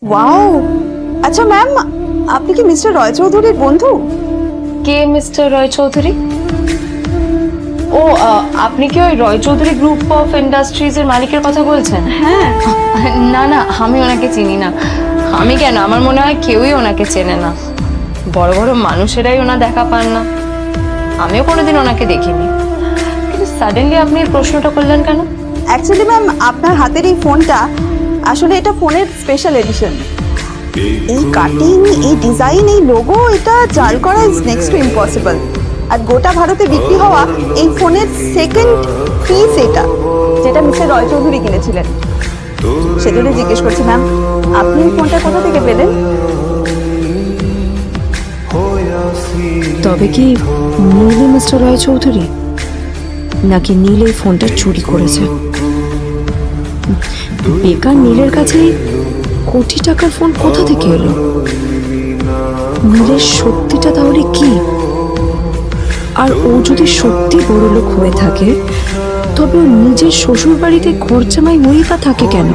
Wow, আচ্ছা ma'am, আপনি কি মিস্টার রয় চৌধুরীর বন্ধু? কে মিস্টার রয় চৌধুরী? ও, আপনি কি ওই রয় চৌধুরী গ্রুপ অফ ইন্ডাস্ট্রিজ এর মালিকের কথা বলছেন? হ্যাঁ। না না, আমি ওনাকে চিনি না। আমি কেন, আমার মনে হয় কেউই ওনাকে চেনে না। বড় বড় মানুষেরাই ওনা দেখা পান না। আমিও কোনোদিন ওনাকে দেখিনি, কিন্তু সাডেনলি আপনি এই প্রশ্নটা করলেন কেন? অ্যাকচুয়ালি ম্যাম, আপনার হাতের এই ফোনটা আসলে এটা ফোনের স্পেশাল এডিশন। এই কাটিং, এই ডিজাইন, এই লোগো, এটা জাল করা ইজ নেক্সট টু ইম্পসিবল। আর গোটা ভারতে বিক্রি হওয়া এই ফোনের সেকেন্ড পিস এটা, যেটা মিস্টার রয় চৌধুরী কিনেছিলেন। সেজন্য জিজ্ঞেস করছি ম্যাম, আপনি এই ফোনটা কোথা থেকে পেলেন? তবে কি নীল মিস্টার রয় চৌধুরী, নাকি নীল এই ফোনটা চুরি করেছে? বেকার নীলের কাছে কোটি টাকার ফোন কোথা থেকে এলো? নীলের সত্যিটা তাহলে কি? আর ও যদি সত্যি বড়লোক হয়ে থাকে, তবে ও নিজের শ্বশুর বাড়িতে খরচামাই হয়েই বা থাকে কেন?